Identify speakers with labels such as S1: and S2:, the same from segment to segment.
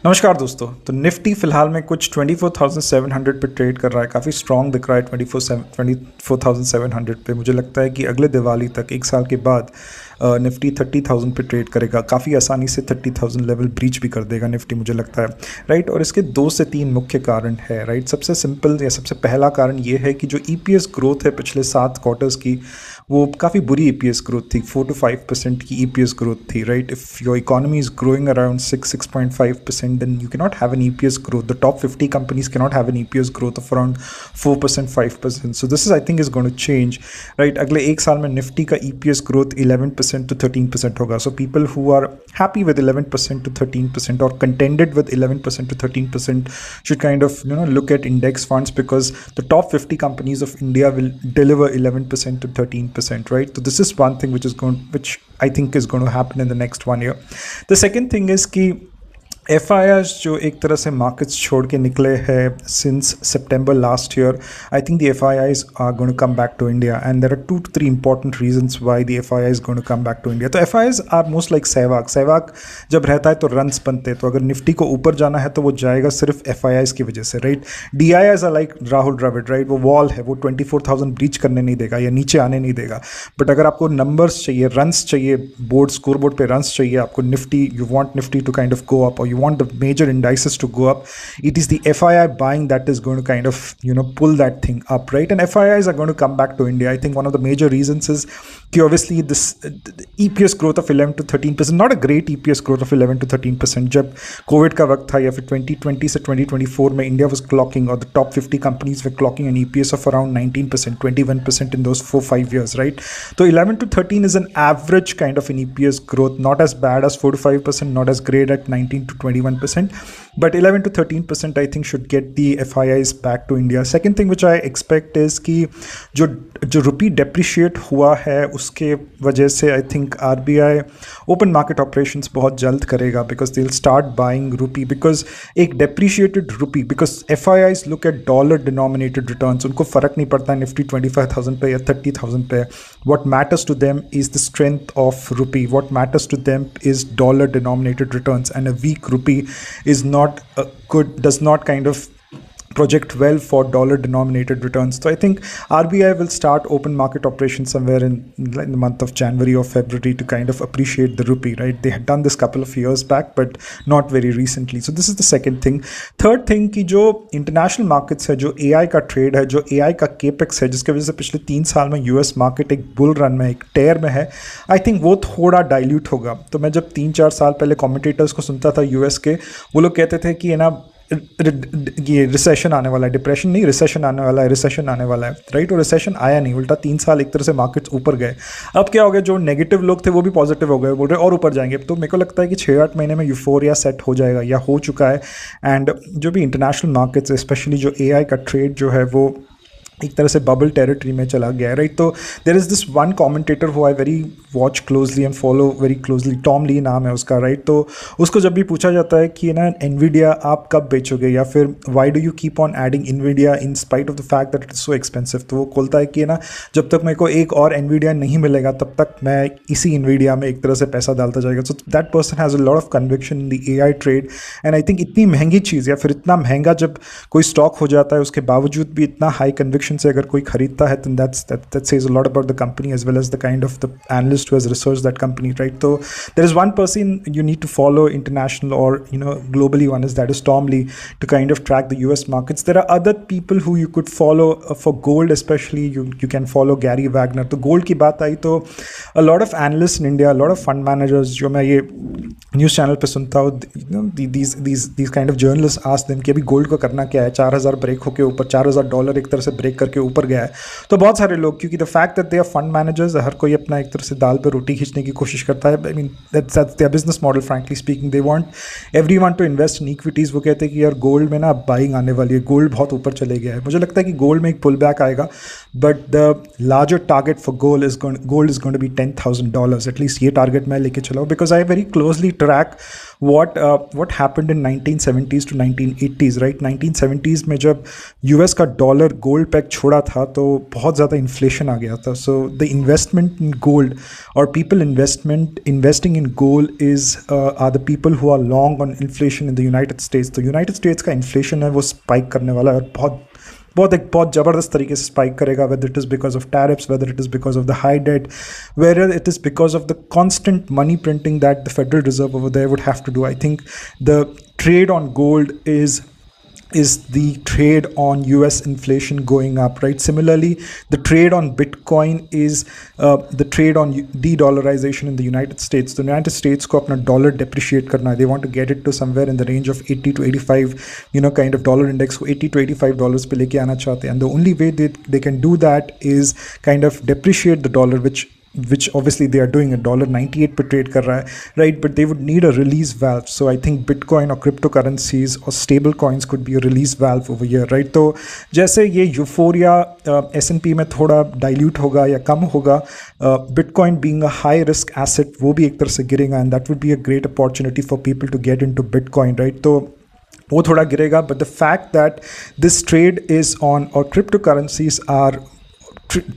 S1: नमस्कार दोस्तों। तो निफ्टी फिलहाल में कुछ 24,700 पे ट्रेड कर रहा है। काफ़ी स्ट्रॉन्ग दिख रहा है 24,700 पे। मुझे लगता है कि अगले दिवाली तक एक साल के बाद निफ्टी 30,000 पे ट्रेड करेगा। काफ़ी आसानी से 30,000 लेवल ब्रीच भी कर देगा निफ्टी, मुझे लगता है, राइट। और इसके 2 से 3 मुख्य कारण है, राइट। सबसे सिंपल या सबसे पहला कारण ये है कि जो ईपीएस ग्रोथ है पिछले 7 क्वार्टर्स की, वो काफ़ी बुरी ईपीएस ग्रोथ थी। 4 to 5% की ईपीएस ग्रोथ थी, right. If your economy is growing around 6.5%, then you cannot have an EPS growth. The top 50 companies cannot have an EPS growth of around 4%, 5%. So this is, I think, is going to change, right? अगले एक साल में Nifty का EPS growth 11% to 13% होगा. So people who are happy with 11% to 13% or contended with 11% to 13% should kind of look at index funds, because the top 50 companies of India will deliver 11% to 13%, right? So this is one thing which I think is going to happen in the next 1 year. The second thing is कि FIIs जो एक तरह से markets छोड़ के निकले हैं since September last year, I think the FIIs are going to come back to India, and there are 2 to 3 important reasons why the FIIs is going to come back to India. तो FIIs are most like Sehwag जब रहता है तो runs बनते हैं. तो अगर Nifty को ऊपर जाना है तो वो जाएगा सिर्फ FIIs की वजह से, right. DIIs are like Rahul Dravid, right. वो वॉल है, वो 24,000 ब्रीच करने नहीं देगा या नीचे आने नहीं देगा. बट अगर आपको नंबर्स चाहिए, रन्स चाहिए, स्कोर बोर्ड पे रन्स चाहिए, आपको Nifty, you want Nifty to kind of go up, और you want the major indices to go up, it is the FII buying that is going to kind of pull that thing up, right? And FIIs are going to come back to India. I think one of the major reasons is कि obviously this EPS growth of 11 to 13%, not a great EPS growth of 11 to 13%. जब Covid का वक्त था या फिर 2020 से 2024 में India was clocking, or the top 50 companies were clocking an EPS of around 19%, 21% in those 4-5 years, right? So 11 to 13 is an average kind of an EPS growth, not as bad as 4 to 5%, not as great at 19 to 21%, but 11 to 13% I think should get the FIIs back to India. Second thing which I expect is कि जो रुपी depreciate हुआ है उसके वजह से I think RBI open market operations बहुत जल्द करेगा, because they will start buying rupee, because एक depreciated rupee, because FIIs look at dollar denominated returns. उनको फ़र्क नहीं पड़ता है निफ्टी 25,000 पे या 30,000 पे. What matters to them is the strength of rupee. What matters to them is dollar denominated returns, and a weak rupee is not does not kind of project well for dollar denominated returns. So I think RBI will start open market operations somewhere in the month of January or February to kind of appreciate the rupee, right? They had done this couple of years back, but not very recently. So this is the second thing. Third thing कि जो international markets है, जो AI का trade है, जो AI का capex है, जिसके वजह से पिछले 3 साल में US market एक bull run में, एक tear में है, I think वो थोड़ा dilute होगा. तो मैं जब 3-4 साल पहले commentators को सुनता था US के, वो लोग कहते थे कि ये रिसेशन आने वाला है, डिप्रेशन नहीं, रिसेशन आने वाला है, रिसेशन आने वाला है, राइट. और रिसेशन आया नहीं, उल्टा 3 साल एक तरह से मार्केट्स ऊपर गए. अब क्या हो गया, जो नेगेटिव लोग थे वो भी पॉजिटिव हो गए, बोल रहे और ऊपर जाएंगे. तो मेरे को लगता है कि 6-8 महीने में यूफोरिया सेट हो जाएगा या हो चुका है. एंड जो भी इंटरनेशनल मार्केट्स, स्पेशली जो AI का ट्रेड जो है वो एक तरह से बबल टेरिटरी में चला गया है, राइट. तो there is this one commentator who I very watch closely and follow very closely, Tom Lee नाम है उसका, राइट. तो उसको जब भी पूछा जाता है कि एनवीडिया आप कब बेचोगे, या फिर why do you keep on adding Nvidia in spite of the fact that it is so expensive, तो वो बोलता है कि जब तक मेरे को एक और एनवीडिया नहीं मिलेगा तब तक मैं इसी एनवीडिया में एक तरह से पैसा डालता जाएगा. So that person has a lot of conviction in the AI trade. And I think इतनी महंगी चीज़, या फिर इतना महंगा जब कोई स्टॉक हो जाता है, उसके बावजूद भी इतना हाई कन्विक्शन से अगर कोई खरीदता है, then that says a lot about the company as well as the kind of the analyst who has researched that company, right? So there is one person you need to follow, international or globally, one is that is Tom Lee, to kind of track the US markets. There are other people who you could follow for gold, especially you can follow Gary Wagner. तो gold की बात आई तो a lot of analysts in India, a lot of fund managers जो मैं ये news channel पे सुनता हूँ, these kind of journalists ask them कि अभी गोल्ड को करना क्या है. 4,000 ब्रेक होके ऊपर, $4,000 एक तरह से ब्रेक करके ऊपर गया है. तो बहुत सारे लोग, क्योंकि the fact that they are fund managers, हर कोई अपना एक तरह से दाल पे रोटी खींचने की कोशिश करता है. I mean that's their business model, frankly speaking. They want everyone to invest in equities. वो कहते हैं कि यार गोल्ड में बाइंग आने वाली है, गोल्ड बहुत ऊपर चले गया है. मुझे लगता है कि गोल्ड में एक पुल बैक आएगा, but the larger target for gold is going to be $10,000. At least ये टारगेट मैं लेके चला हूँ, because I very closely track what happened in 1970s to 1980s, right 1970s में जब यूएस का डॉलर गोल्ड पैक छोड़ा था तो बहुत ज़्यादा इन्फ्लेशन आ गया था. So the investment in gold और people investing in gold is are the people who are long on inflation in the United States. तो यूनाइटेड स्टेट्स का इन्फ्लेशन है वो स्पाइक करने वाला है और बहुत ज़बरदस्त तरीके से स्पाइक करेगा, whether it is because of tariffs, whether it is because of the high debt, whether it is because of the constant money printing that the Federal Reserve over there would have to do. I think the trade on gold is the trade on US inflation going up, right? Similarly, the trade on Bitcoin is the trade on de-dollarization in the United States. The United States को अपना dollar depreciate करना है. They want to get it to somewhere in the range of 80 to 85, kind of dollar index को 80 to 85 dollars पे लेके आना चाहते हैं. And the only way they can do that is kind of depreciate the dollar, which obviously they are doing. $1.98 पे trade कर रहा है, right? But they would need a release valve. So I think Bitcoin or cryptocurrencies or stable coins could be a release valve over here, right? तो जैसे ये euphoria S&P में थोड़ा dilute होगा या कम होगा, Bitcoin being a high risk asset वो भी एक तरह से गिरेगा, and that would be a great opportunity for people to get into Bitcoin, right? तो वो थोड़ा गिरेगा. But the fact that this trade is on, or cryptocurrencies are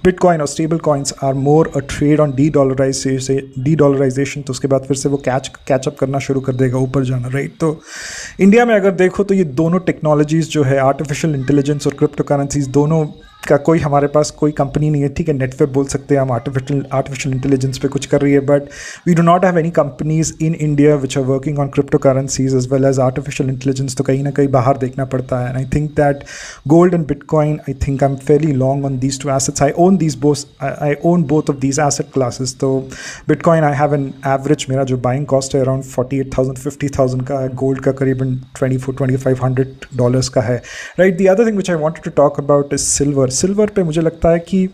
S1: Bitcoin और stable coins are more a trade on de dollarisation, तो उसके बाद फिर से वो कैचअप करना शुरू कर देगा, ऊपर जाना, राइट? तो इंडिया में अगर देखो तो ये दोनों टेक्नोलॉजीज़ जो है, आर्टिफिशियल इंटेलिजेंस और क्रिप्टो करेंसीज, दोनों का कोई हमारे पास कोई कंपनी नहीं है. ठीक है, नेटवेब बोल सकते हैं हम आर्टिफिशियल इंटेलिजेंस पे कुछ कर रही है, but we do not have any companies in India which are working on crypto currencies as well as artificial intelligence. तो कहीं ना कहीं बाहर देखना पड़ता है. And I think that gold and bitcoin, I think I am fairly long on these two assets. I own both of these asset classes. तो bitcoin I have an average, मेरा जो बाइंग कॉस्ट है around 48,000 50,000 का है. Gold का करीबन $2,400-2,500 का है, right? The other thing which I wanted to talk about is silver पे मुझे लगता है कि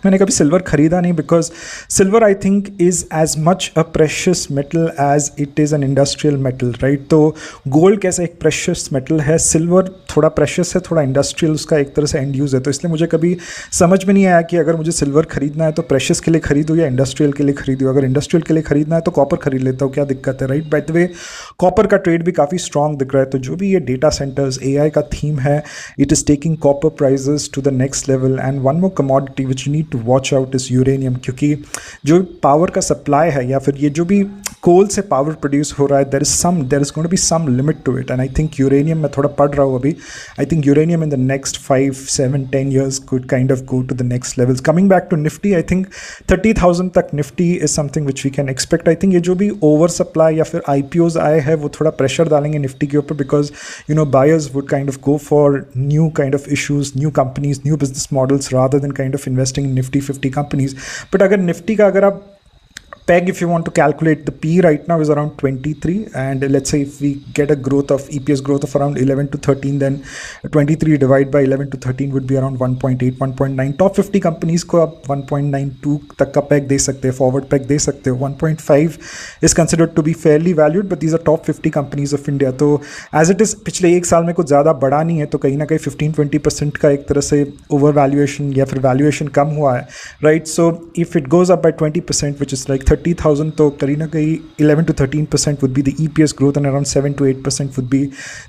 S1: मैंने कभी सिल्वर खरीदा नहीं, because silver I think is as much a precious metal as it is an industrial metal, right? तो गोल्ड कैसा एक प्रेशियस मेटल है, सिल्वर थोड़ा प्रेशियस है, थोड़ा इंडस्ट्रियल उसका एक तरह से एंड यूज़ है. तो इसलिए मुझे कभी समझ में नहीं आया कि अगर मुझे सिल्वर खरीदना है तो प्रेशियस के लिए खरीदूँ या इंडस्ट्रियल के लिए खरीदूँ. अगर इंडस्ट्रियल के लिए खरीदना है तो कॉपर खरीद लेता हूँ, क्या दिक्कत है, right? By the way, copper का ट्रेड भी काफ़ी स्ट्रॉन्ग दिख रहा है. तो जो भी ये डेटा सेंटर्स, AI का थीम है, it is taking copper prices to the next level. And one more commodity which you need to watch out is uranium, क्योंकि जो पावर का सप्लाई है या फिर ये जो भी कोल से पावर प्रोड्यूस हो रहा है, there is going to be some limit to it. And I think uranium में थोड़ा पढ़ रहा हूँ अभी, I think uranium in the next 5, 7, 10 years could kind of go to the next levels. Coming back to Nifty, I think 30,000 तक Nifty is something which we can expect. I think ये जो भी ओवर सप्लाई या फिर IPOs आए हैं वो थोड़ा प्रेशर डालेंगे निफ्टी के ऊपर, because buyers would kind of go for new kind of issues, new companies, new business models rather than kind of investing in Nifty 50 companies. But अगर निफ्टी का अगर आप peg, if you want to calculate, the P right now is around 23, and let's say if we get a growth of EPS growth of around 11 to 13, then 23 divided by 11 to 13 would be around 1.8, 1.9. Top 50 companies को आप 1.92 तक का peg दे सकते हैं, forward peg दे सकते हो. 1.5 is considered to be fairly valued, but these are top 50 companies of India. तो as it is पिछले एक साल में कुछ ज़्यादा बढ़ा नहीं है, तो कहीं ना कहीं 15-20% का एक तरह से ओवर वैल्यूएशन या फिर वैल्यूएशन कम हुआ है, right? So if it goes up by 20%, which is like 30,000, तो कहीं ना कहीं 11 to 13% would be the EPS growth, and around 7 to 8% would be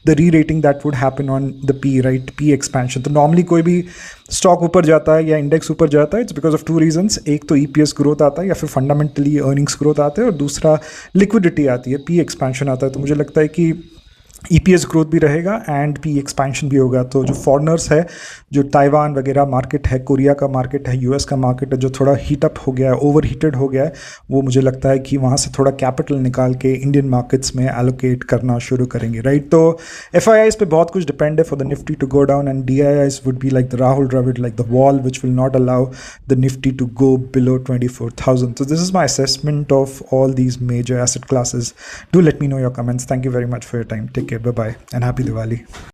S1: the re-rating that would happen on the P, right? P expansion. तो normally कोई भी stock ऊपर जाता है या इंडेक्स ऊपर जाता है, इट्स बिकॉज ऑफ 2 reasons. एक तो EPS ग्रोथ आता है या फिर फंडामेंटली अर्निंग्स ग्रोथ आते हैं, और दूसरा लिक्विडिटी आती है, P एक्सपेंशन आता है. तो मुझे लगता है कि EPS ग्रोथ भी रहेगा एंड P एक्सपेंशन भी होगा. तो जो फॉरनर्स है, जो ताइवान वगैरह मार्केट है, कोरिया का मार्केट है, US का मार्केट है, जो थोड़ा हीटअप हो गया है, ओवर हीटेड हो गया है, वो मुझे लगता है कि वहाँ से थोड़ा कैपिटल निकाल के इंडियन मार्केट्स में एलोकेट करना शुरू करेंगे, राइट? तो FIIs पे बहुत कुछ डिपेंड है for the Nifty to go down, and DIIs would be like the Rahul Dravid, like the wall which will not allow the Nifty to go below 24,000. So this is my assessment of all these major asset classes. Do let me know your comments. Thank you very much for your time. Take care. Bye-bye and happy Diwali.